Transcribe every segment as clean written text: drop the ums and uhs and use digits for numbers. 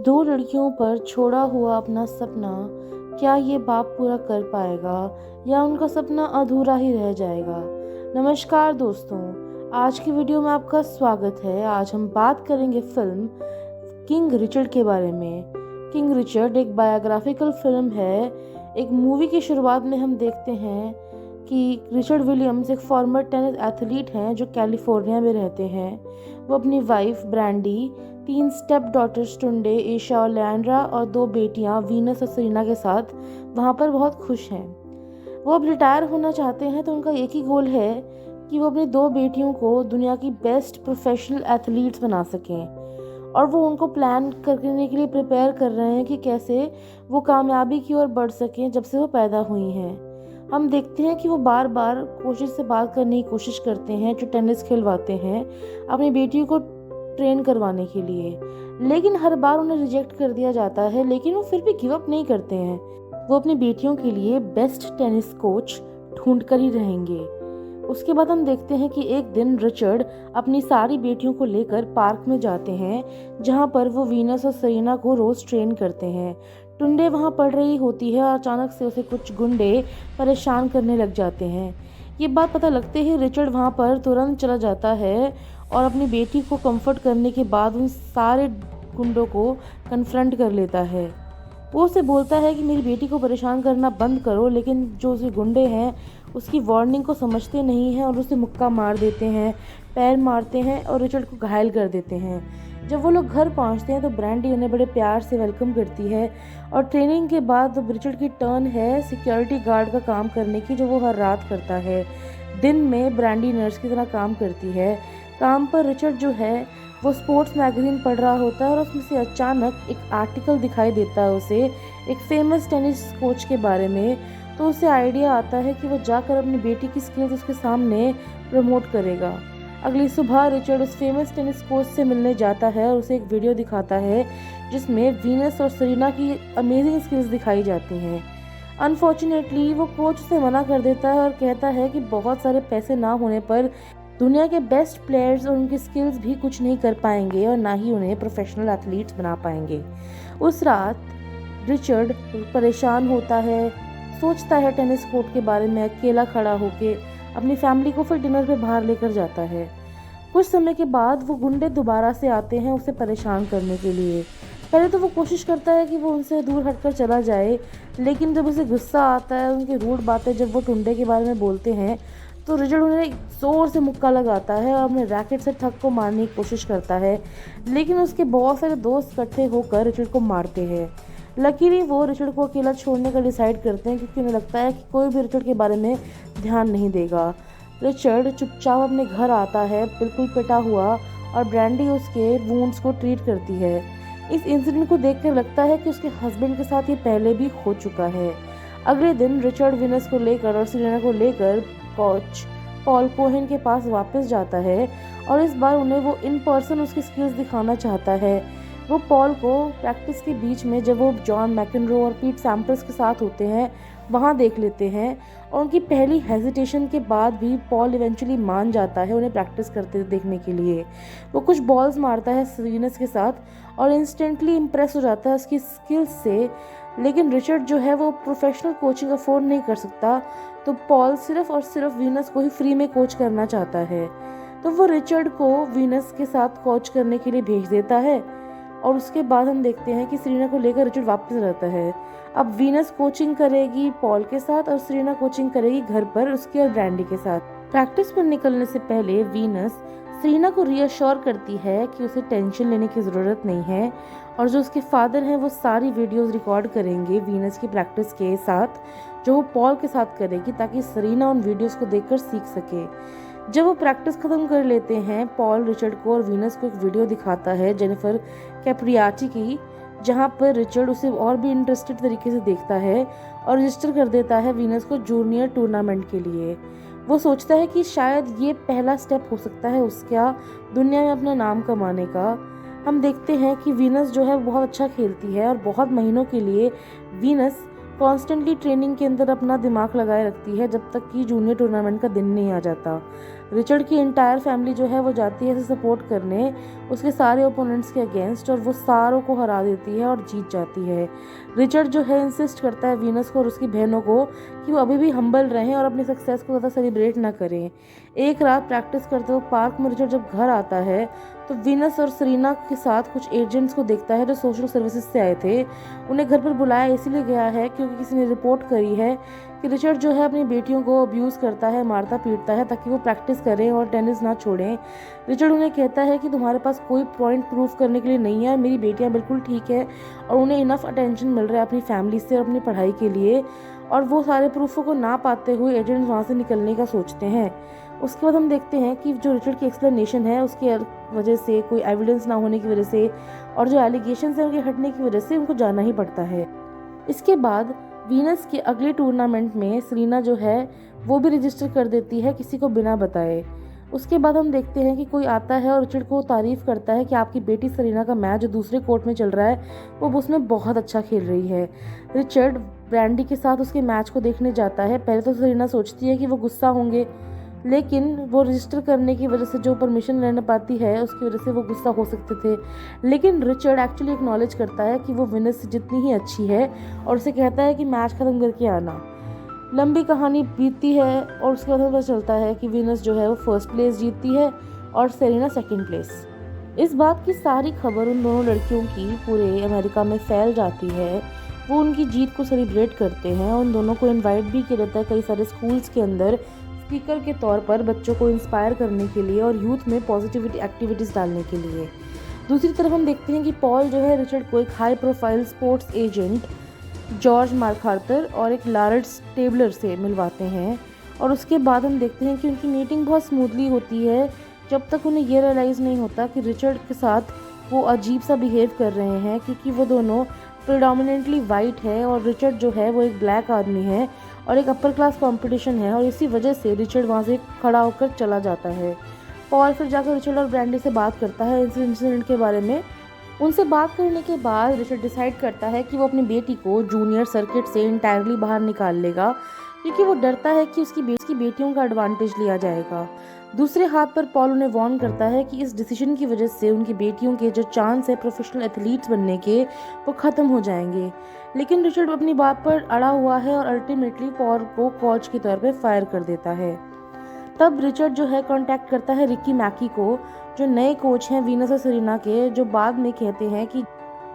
दो लड़कियों पर छोड़ा हुआ अपना सपना क्या ये बाप पूरा कर पाएगा या उनका सपना अधूरा ही रह जाएगा। नमस्कार दोस्तों, आज की वीडियो में आपका स्वागत है। आज हम बात करेंगे फिल्म किंग रिचर्ड के बारे में। किंग रिचर्ड एक बायोग्राफिकल फिल्म है। एक मूवी की शुरुआत में हम देखते हैं कि रिचर्ड विलियम्स एक फॉर्मर टेनिस एथलीट हैं जो कैलिफोर्निया में रहते हैं। वो अपनी wife Brandy, 3 step daughters Tunde, Isha और लियांड्रा और 2 बेटियां वीनस और सेरेना के साथ वहाँ पर बहुत खुश हैं। वो अब रिटायर होना चाहते हैं, तो उनका एक ही गोल है कि वो अपनी 2 बेटियों को दुनिया की बेस्ट प्रोफेशनल एथलीट्स बना सकें। और वो उनको प्लान करने के लिए प्रिपेयर कर रहे हैं कि कैसे वो कामयाबी की ओर बढ़ सकें जब से वो पैदा हुई हैं। हम देखते हैं कि वो बार बार कोशिश से बात करने की कोशिश करते हैं, जो टेनिस खिलवाते हैं अपनी बेटियों को ट्रेन करवाने के लिए, लेकिन हर बार उन्हें रिजेक्ट कर दिया जाता है। लेकिन वो फिर भी गिव अप नहीं करते हैं। वो अपनी बेटियों के लिए बेस्ट टेनिस कोच ढूंढ कर ही रहेंगे। उसके बाद हम देखते हैं कि एक दिन रिचर्ड अपनी सारी बेटियों को लेकर पार्क में जाते हैं, जहां पर वो वीनस और सेरेना को रोज ट्रेन करते हैं। टुंडे वहां पढ़ रही होती है और अचानक से उसे कुछ गुंडे परेशान करने लग जाते हैं। ये बात पता लगते ही रिचर्ड वहां पर तुरंत चला जाता है और अपनी बेटी को कंफर्ट करने के बाद उन सारे गुंडों को कन्फ्रंट कर लेता है। वो उसे बोलता है कि मेरी बेटी को परेशान करना बंद करो, लेकिन जो उसे गुंडे हैं उसकी वार्निंग को समझते नहीं हैं और उसे मुक्का मार देते हैं, पैर मारते हैं और रिचर्ड को घायल कर देते हैं। जब वो लोग घर पहुंचते हैं तो ब्रैंडी उन्हें बड़े प्यार से वेलकम करती है और ट्रेनिंग के बाद अब रिचर्ड की टर्न है सिक्योरिटी गार्ड का काम करने की, जो वो हर रात करता है। दिन में ब्रैंडी नर्स की तरह काम करती है। काम पर रिचर्ड जो है वो स्पोर्ट्स मैगजीन पढ़ रहा होता है और उसमें से अचानक एक आर्टिकल दिखाई देता है उसे एक फेमस टेनिस कोच के बारे में। तो उसे आइडिया आता है कि वो जाकर अपनी बेटी की स्किल्स उसके सामने प्रमोट करेगा। अगली सुबह रिचर्ड उस फेमस टेनिस कोच से मिलने जाता है और उसे एक वीडियो दिखाता है जिसमें वीनस और सेरेना की अमेजिंग स्किल्स दिखाई जाती हैं। अनफॉर्चुनेटली वो कोच उसे मना कर देता है और कहता है कि बहुत सारे पैसे ना होने पर दुनिया के बेस्ट प्लेयर्स और उनकी स्किल्स भी कुछ नहीं कर पाएंगे और ना ही उन्हें प्रोफेशनल एथलीट्स बना पाएंगे। उस रात रिचर्ड परेशान होता है, सोचता है टेनिस कोर्ट के बारे में, अकेला खड़ा होके अपनी फैमिली को फिर डिनर पे बाहर लेकर जाता है। कुछ समय के बाद वो गुंडे दोबारा से आते हैं उसे परेशान करने के लिए। पहले तो वो कोशिश करता है कि वो उनसे दूर हटकर चला जाए, लेकिन जब उसे गुस्सा आता है, उनकी रूड बातें जब वो टुंडे के बारे में बोलते हैं, तो रिचर्ड उन्हें जोर से मुक्का लगाता है और अपने रैकेट से ठग को मारने की कोशिश करता है, लेकिन उसके बहुत सारे दोस्त इकट्ठे होकर रिचर्ड को मारते हैं। लकीली वो रिचर्ड को अकेला छोड़ने का डिसाइड करते हैं, क्योंकि उन्हें लगता है कि कोई भी रिचर्ड के बारे में ध्यान नहीं देगा। रिचर्ड चुपचाप अपने घर आता है, बिल्कुल पिटा हुआ, और ब्रैंडी उसके वुंड्स को ट्रीट करती है। इस इंसिडेंट को देखकर लगता है कि उसके हस्बैंड के साथ ये पहले भी हो चुका है। अगले दिन रिचर्ड वीनस को लेकर और सेरेना को लेकर कोच पॉल कोहेन के पास वापस जाता है और इस बार उन्हें वो इन पर्सन उसकी स्किल्स दिखाना चाहता है। वो पॉल को प्रैक्टिस के बीच में जब वो जॉन मैकेनरो और पीट सैम्प्रस के साथ होते हैं वहाँ देख लेते हैं, और उनकी पहली हेजिटेशन के बाद भी पॉल इवेंचुअली मान जाता है उन्हें प्रैक्टिस करते देखने के लिए। वो कुछ बॉल्स मारता है वीनस के साथ और इंस्टेंटली इम्प्रेस हो जाता है उसकी स्किल्स से, लेकिन रिचर्ड जो है वो प्रोफेशनल कोचिंग अफोर्ड नहीं कर सकता, तो पॉल सिर्फ और सिर्फ वीनस को ही फ्री में कोच करना चाहता है। तो वो रिचर्ड को वीनस के साथ कोच करने के लिए भेज देता है और उसके बाद हम देखते हैं कि सेरेना को लेकर रिचर्ड वापस रहता है। अब वीनस कोचिंग करेगी पॉल के साथ और सेरेना कोचिंग करेगी घर पर उसके और ब्रैंडी के साथ। प्रैक्टिस पर निकलने से पहले वीनस सेरेना को रीअश्योर करती है कि उसे टेंशन लेने की ज़रूरत नहीं है, और जो उसके फादर हैं वो सारी वीडियोस रिकॉर्ड करेंगे वीनस की प्रैक्टिस के साथ, जो वो पॉल के साथ करेगी, ताकि सेरेना उन वीडियोस को देखकर सीख सके। जब वो प्रैक्टिस खत्म कर लेते हैं, पॉल रिचर्ड को और वीनस को एक वीडियो दिखाता है जेनिफर कैप्रियाटी की, जहाँ पर रिचर्ड उसे और भी इंटरेस्टेड तरीके से देखता है और रजिस्टर कर देता है वीनस को जूनियर टूर्नामेंट के लिए। वो सोचता है कि शायद ये पहला स्टेप हो सकता है उसका दुनिया में अपना नाम कमाने का। हम देखते हैं कि वीनस जो है बहुत अच्छा खेलती है और बहुत महीनों के लिए वीनस कॉन्स्टेंटली ट्रेनिंग के अंदर अपना दिमाग लगाए रखती है जब तक कि जूनियर टूर्नामेंट का दिन नहीं आ जाता। रिचर्ड की एंटायर फैमिली जो है वो जाती है इसे सपोर्ट करने उसके सारे ओपोनेंट्स के अगेंस्ट, और वो सारों को हरा देती है और जीत जाती है। रिचर्ड जो है इंसिस्ट करता है वीनस को और उसकी बहनों को कि वो अभी भी हम्बल रहें और अपनी सक्सेस को ज़्यादा सेलिब्रेट ना करें। एक रात प्रैक्टिस करते हुए पार्क में रिचर्ड जब घर आता है तो वीनस और सरीना के साथ कुछ एजेंट्स को देखता है जो सोशल सर्विसेज से आए थे। उन्हें घर पर बुलाया इसीलिए गया है क्योंकि किसी ने रिपोर्ट करी है कि रिचर्ड जो है अपनी बेटियों को अब्यूज़ करता है, मारता पीटता है ताकि वो प्रैक्टिस करें और टेनिस ना छोड़ें। रिचर्ड उन्हें कहता है कि तुम्हारे पास कोई पॉइंट प्रूफ करने के लिए नहीं है, मेरी बेटियां बिल्कुल ठीक है और उन्हें इनफ अटेंशन मिल रहा है अपनी फैमिली से और अपनी पढ़ाई के लिए। और वो सारे प्रूफों को ना पाते हुए एजेंट्स वहाँ से निकलने का सोचते हैं। उसके बाद हम देखते हैं कि जो रिचर्ड की एक्सप्लेनेशन है उसकी वजह से, कोई एविडेंस ना होने की वजह से और जो एलिगेशन है उनके हटने की वजह से उनको जाना ही पड़ता है। इसके बाद वीनस के अगले टूर्नामेंट में सरीना जो है वो भी रजिस्टर कर देती है किसी को बिना बताए। उसके बाद हम देखते हैं कि कोई आता है और रिचर्ड को तारीफ़ करता है कि आपकी बेटी सरीना का मैच जो दूसरे कोर्ट में चल रहा है वो उसमें बहुत अच्छा खेल रही है। रिचर्ड ब्रैंडी के साथ उसके मैच को देखने जाता है। पहले तो सरीना सोचती है कि वो गुस्सा होंगे, लेकिन वो रजिस्टर करने की वजह से जो परमिशन लेने पाती है उसकी वजह से वो गुस्सा हो सकते थे। लेकिन रिचर्ड एक्चुअली एक्नॉलेज करता है कि वो विनस से जितनी ही अच्छी है और उसे कहता है कि मैच ख़त्म करके आना। लंबी कहानी बीतती है और उसके बाद पता चलता है कि विनस जो है वो फर्स्ट प्लेस जीतती है और सेरेना सेकंड प्लेस। इस बात की सारी खबर उन दोनों लड़कियों की पूरे अमेरिका में फैल जाती है। वो उनकी जीत को सेलिब्रेट करते हैं। उन दोनों को इनवाइट भी किया जाता है कई सारे स्कूल्स के अंदर स्पीकर के तौर पर बच्चों को इंस्पायर करने के लिए और यूथ में पॉजिटिविटी एक्टिविटीज़ डालने के लिए। दूसरी तरफ हम देखते हैं कि पॉल जो है रिचर्ड को एक high profile sports agent George MacArthur और एक लॉरेंस टेबलर से मिलवाते हैं। और उसके बाद हम देखते हैं कि उनकी मीटिंग बहुत स्मूथली होती है जब तक उन्हें ये रियलाइज़ नहीं होता कि रिचर्ड के साथ वो अजीब सा बिहेव कर रहे हैं, क्योंकि वो दोनों प्रिडोमिनेंटली वाइट है और रिचर्ड जो है वो एक ब्लैक आदमी है और एक अपर क्लास कंपटीशन है। और इसी वजह से रिचर्ड वहाँ से खड़ा होकर चला जाता है। पॉल फिर जाकर रिचर्ड और ब्रैंडी से बात करता है इस इंसिडेंट के बारे में। उनसे बात करने के बाद रिचर्ड डिसाइड करता है कि वो अपनी बेटी को जूनियर सर्किट से इंटायरली बाहर निकाल लेगा, क्योंकि वो डरता है कि उसकी बेटियों का एडवांटेज लिया जाएगा। दूसरे हाथ पर पॉल उन्हें वार्न करता है कि इस डिसीजन की वजह से उनकी बेटियों के जो चांस है प्रोफेशनल एथलीट्स बनने के वो ख़त्म हो जाएंगे। लेकिन रिचर्ड अपनी बात पर अड़ा हुआ है और अल्टीमेटली पॉल को कोच के तौर पे फायर कर देता है। तब रिचर्ड जो है कांटेक्ट करता है रिकी मैकी को, जो नए कोच हैं वीनस और सरीना के, जो बाद में कहते हैं कि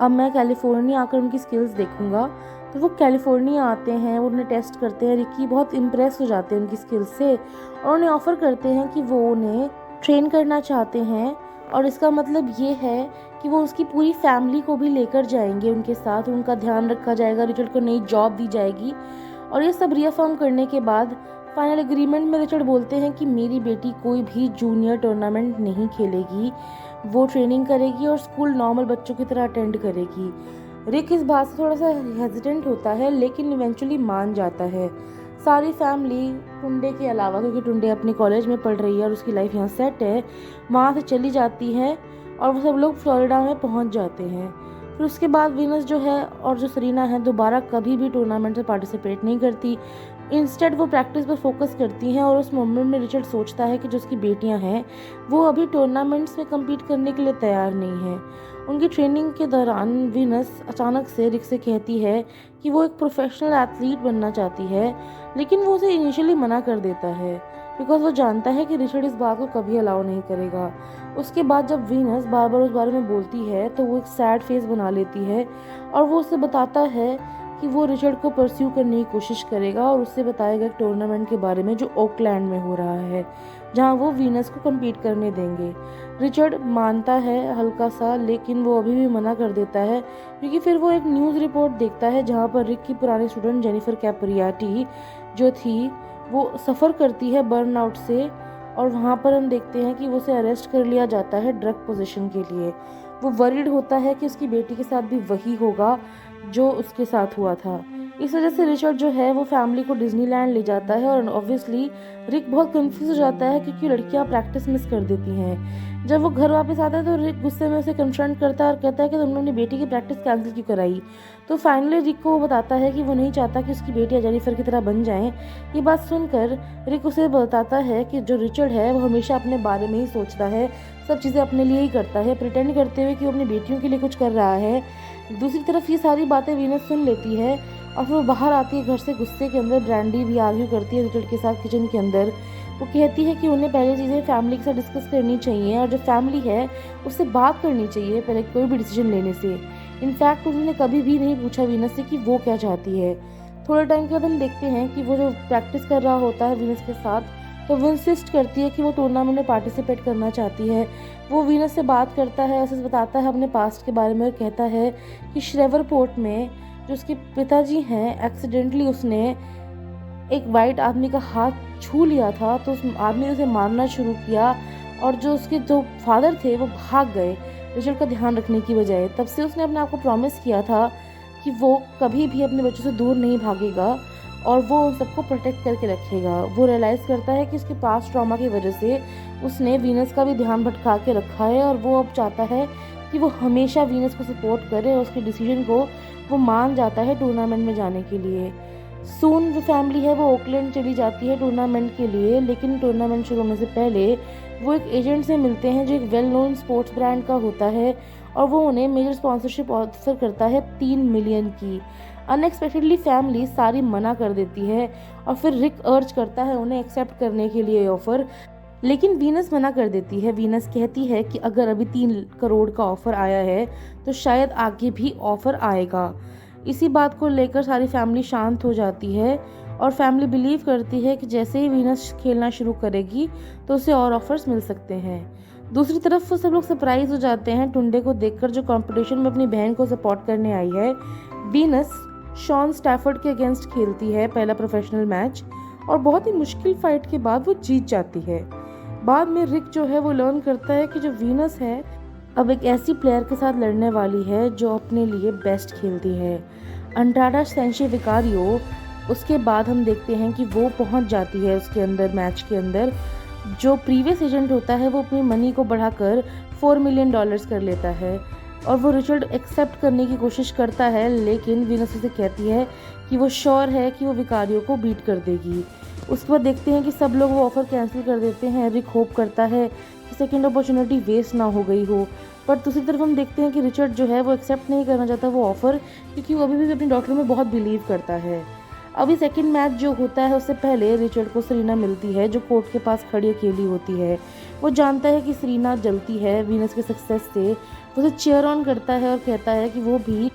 अब मैं कैलिफोर्निया आकर उनकी स्किल्स देखूंगा। तो वो कैलिफोर्निया आते हैं, वो उन्हें टेस्ट करते हैं। रिकी बहुत इम्प्रेस हो जाते हैं उनकी स्किल्स से और उन्हें ऑफ़र करते हैं कि वो उन्हें ट्रेन करना चाहते हैं। और इसका मतलब ये है कि वो उसकी पूरी फैमिली को भी लेकर जाएंगे उनके साथ, उनका ध्यान रखा जाएगा, रिचर्ड को नई जॉब दी जाएगी। और ये सब रिअफर्म करने के बाद फाइनल एग्रीमेंट में रिचर्ड बोलते हैं कि मेरी बेटी कोई भी जूनियर टूर्नामेंट नहीं खेलेगी, वो ट्रेनिंग करेगी और स्कूल नॉर्मल बच्चों की तरह अटेंड करेगी। रिक इस बात से थोड़ा सा हेजिटेंट होता है लेकिन इवेंचुअली मान जाता है। सारी फैमिली टुंडे के अलावा, क्योंकि टुंडे अपनी कॉलेज में पढ़ रही है और उसकी लाइफ यहाँ सेट है, वहाँ से चली जाती है और वो सब लोग फ्लोरिडा में पहुँच जाते हैं। फिर उसके बाद वीनस जो है और जो सरीना है दोबारा कभी भी टूर्नामेंट में पार्टिसिपेट नहीं करती। इंस्टेड वो प्रैक्टिस पर फोकस करती हैं। और उस मोमेंट में रिचर्ड सोचता है कि जो उसकी बेटियां हैं वो अभी टूर्नामेंट्स में कम्पीट करने के लिए तैयार नहीं हैं। उनकी ट्रेनिंग के दौरान वीनस अचानक से रिक से कहती है कि वो एक प्रोफेशनल एथलीट बनना चाहती है, लेकिन वो उसे इनिशियली मना कर देता है बिकॉज वो जानता है कि रिचर्ड इस बात को कभी अलाउ नहीं करेगा। उसके बाद जब वीनस बार बार उस बारे में बोलती है तो वो एक सैड फेस बना लेती है और वो उसे बताता है कि वो रिचर्ड को परस्यू करने की कोशिश करेगा और उससे बताएगा एक टूर्नामेंट के बारे में जो ओकलैंड में हो रहा है, जहां वो वीनस को कम्पीट करने देंगे। रिचर्ड मानता है हल्का सा, लेकिन वो अभी भी मना कर देता है क्योंकि फिर वो एक न्यूज़ रिपोर्ट देखता है जहां पर रिक की पुरानी स्टूडेंट जेनिफर कैप्रियाटी जो थी वो सफ़र करती है बर्नआउट से। और वहाँ पर हम देखते हैं कि वो उसे अरेस्ट कर लिया जाता है ड्रग पोजीशन के लिए। वो वरीड होता है कि उसकी बेटी के साथ भी वही होगा जो उसके साथ हुआ था। इस वजह से रिचर्ड जो है वो फैमिली को डिज्नीलैंड ले जाता है और ऑब्वियसली रिक बहुत कंफ्यूज हो जाता है क्योंकि लड़कियां प्रैक्टिस मिस कर देती हैं। जब वो घर वापस आता है तो रिक गुस्से में उसे कन्फ्रंट करता है और कहता है कि तुमने अपनी बेटी की प्रैक्टिस कैंसिल क्यों कराई। तो फाइनली रिक को वो बताता है कि वो नहीं चाहता कि उसकी बेटियां जेनिफर की तरह बन जाएं। ये बात सुनकर रिक उसे बताता है कि जो रिचर्ड है वो हमेशा अपने बारे में ही सोचता है, सब चीज़ें अपने लिए ही करता है, प्रिटेंड करते हुए कि वो अपनी बेटियों के लिए कुछ कर रहा है। दूसरी तरफ ये सारी बातें वीनस सुन लेती है और फिर वो बाहर आती है घर से गुस्से के अंदर। ब्रैंडी भी आर्ग्यू करती है रिचर्ड के साथ किचन के अंदर। वो कहती है कि उन्हें पहले चीज़ें फैमिली के साथ डिस्कस करनी चाहिए और जो फैमिली है उससे बात करनी चाहिए पहले कोई भी डिसीजन लेने से। इनफैक्ट उन्होंने कभी भी नहीं पूछा वीनस से कि वो क्या चाहती है। थोड़े टाइम के बाद हम देखते हैं कि वो जो प्रैक्टिस कर रहा होता है वीनस के साथ, तो वो इंसिस्ट करती है कि वो टूर्नामेंट में पार्टिसिपेट करना चाहती है। वो वीनस से बात करता है, उसे बताता है अपने पास्ट के बारे में और कहता है कि श्रेवरपोर्ट में जो उसके पिताजी हैं, एक्सीडेंटली उसने एक वाइट आदमी का हाथ छू लिया था, तो उस आदमी ने उसे मारना शुरू किया और जो उसके जो फादर थे वो भाग गए रिचर्ड का ध्यान रखने की बजाय। तब से उसने अपने आप को प्रॉमिस किया था कि वो कभी भी अपने बच्चों से दूर नहीं भागेगा और वो उन सबको प्रोटेक्ट करके रखेगा। वो रियलाइज़ करता है कि उसके पास्ट ट्रॉमा की वजह से उसने वीनस का भी ध्यान भटका के रखा है और वो अब चाहता है कि वो हमेशा वीनस को सपोर्ट करे और उसके डिसीजन को वो मान जाता है टूर्नामेंट में जाने के लिए। सून जो फैमिली है वो ओकलैंड चली जाती है टूर्नामेंट के लिए, लेकिन टूर्नामेंट शुरू होने से पहले वो एक एजेंट से मिलते हैं जो एक वेल नोन स्पोर्ट्स ब्रांड का होता है और वो उन्हें मेजर स्पॉन्सरशिप ऑफर करता है 3 मिलियन की। अनएक्सपेक्टेडली फैमिली सारी मना कर देती है और फिर रिक अर्ज करता है उन्हें एक्सेप्ट करने के लिए ऑफर, लेकिन वीनस मना कर देती है। वीनस कहती है कि अगर अभी 3 करोड़ का ऑफर आया है तो शायद आगे भी ऑफर आएगा। इसी बात को लेकर सारी फैमिली शांत हो जाती है और फैमिली बिलीव करती है कि जैसे ही वीनस खेलना शुरू करेगी तो उसे और ऑफर्स मिल सकते हैं। दूसरी तरफ वो सब लोग सरप्राइज हो जाते हैं टुंडे को देखकर जो कंपटीशन में अपनी बहन को सपोर्ट करने आई है। वीनस शॉन स्टैफर्ड के अगेंस्ट खेलती है पहला प्रोफेशनल मैच और बहुत ही मुश्किल फाइट के बाद वो जीत जाती है। बाद में रिक जो है वो लर्न करता है कि जो वीनस है अब एक ऐसी प्लेयर के साथ लड़ने वाली है जो अपने लिए बेस्ट खेलती है, अंड्राडा सेंशी विकारियो। उसके बाद हम देखते हैं कि वो पहुंच जाती है उसके अंदर मैच के अंदर। जो प्रीवियस एजेंट होता है वो अपनी मनी को बढ़ाकर $4 मिलियन कर लेता है और वो रिचर्ड एक्सेप्ट करने की कोशिश करता है, लेकिन वीनस उसे कहती है कि वो श्योर है कि वो विकारियो को बीट कर देगी। उसके बाद देखते हैं कि सब लोग वो ऑफ़र कैंसिल कर देते हैं। रिक होप करता है कि सेकेंड अपॉर्चुनिटी वेस्ट ना हो गई हो, पर दूसरी तरफ हम देखते हैं कि रिचर्ड जो है वो एक्सेप्ट नहीं करना चाहता वो ऑफ़र, क्योंकि वो अभी भी अपनी डॉक्टर में बहुत बिलीव करता है। अभी सेकंड मैच जो होता है उससे पहले रिचर्ड को सरीना मिलती है जो कोर्ट के पास खड़ी अकेली होती है। वो जानता है कि सरीना जलती है वीनस के सक्सेस से, उसे चीयर ऑन करता है और कहता है कि वो भी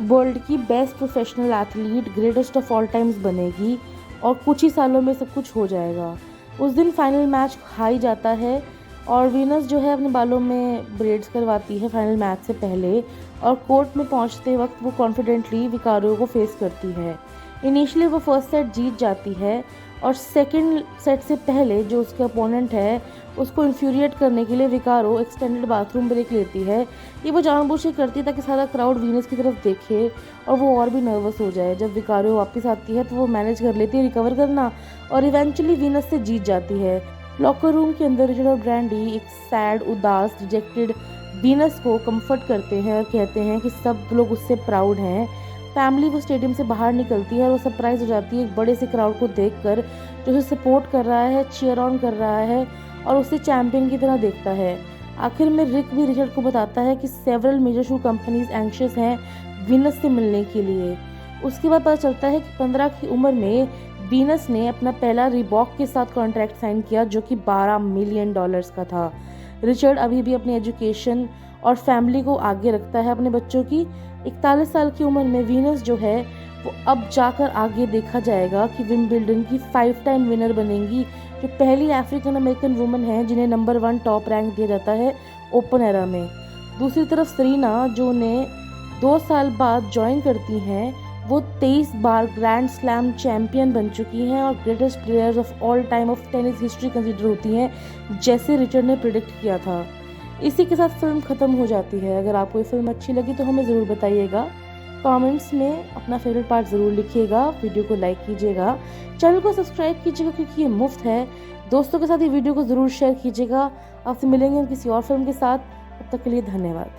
वर्ल्ड की best professional athlete, greatest of all times बनेगी और कुछ ही सालों में सब कुछ हो जाएगा। उस दिन फाइनल मैच हाई जाता है और वीनस जो है अपने बालों में ब्रेड्स करवाती है फाइनल मैच से पहले और कोर्ट में पहुंचते वक्त वो कॉन्फिडेंटली विकारियो को फेस करती है। इनिशियली वो फर्स्ट सेट जीत जाती है और सेकंड सेट से पहले जो उसके अपोनेंट है उसको इन्फ्यूरिएट करने के लिए विकारो एक्सटेंडेड बाथरूम ब्रेक लेती है। ये वो जानबूझ के करती है ताकि सारा क्राउड वीनस की तरफ देखे और वो और भी नर्वस हो जाए। जब विकारो वापस आती है तो वो मैनेज कर लेती है रिकवर करना और इवेंचुअली वीनस से जीत जाती है। लॉकर रूम के अंदर रिचर्ड और ब्रैंडी एक सैड, उदास, रिजेक्टेड वीनस को कंफर्ट करते हैं और कहते हैं कि सब लोग उससे प्राउड हैं। फैमिली वो स्टेडियम से बाहर निकलती है और वो सरप्राइज हो जाती है एक बड़े से क्राउड को देखकर जो उसे सपोर्ट कर रहा है, चीयर ऑन कर रहा है और उसे चैंपियन की तरह देखता है। आखिर में रिक भी रिचर्ड को बताता है कि सेवरल मेजर शू कंपनीज एंशियस हैं वीनस से मिलने के लिए। उसके बाद पता चलता है कि 15 की उम्र में वीनस ने अपना पहला रिबॉक के साथ कॉन्ट्रैक्ट साइन किया जो कि $12 मिलियन का था। रिचर्ड अभी भी अपनी एजुकेशन और फैमिली को आगे रखता है अपने बच्चों की। 41 साल की उम्र में वीनस जो है वो अब जाकर आगे देखा जाएगा कि विंबलडन की 5 टाइम विनर बनेंगी, जो पहली अफ्रीकन अमेरिकन वुमन है जिन्हें नंबर 1 टॉप रैंक दिया जाता है ओपन एरा में। दूसरी तरफ सरीना जो उन्हें 2 साल बाद ज्वाइन करती हैं, वो 23 बार ग्रैंड स्लैम चैंपियन बन चुकी हैं और greatest players of all time of tennis history consider होती हैं, जैसे रिचर्ड ने प्रिडिक्ट किया था। इसी के साथ फिल्म ख़त्म हो जाती है। अगर आपको ये फिल्म अच्छी लगी तो हमें ज़रूर बताइएगा, कमेंट्स में अपना फेवरेट पार्ट ज़रूर लिखिएगा, वीडियो को लाइक कीजिएगा, चैनल को सब्सक्राइब कीजिएगा क्योंकि ये मुफ्त है। दोस्तों के साथ ये वीडियो को ज़रूर शेयर कीजिएगा। आपसे मिलेंगे हम किसी और फिल्म के साथ। तब तक के लिए धन्यवाद।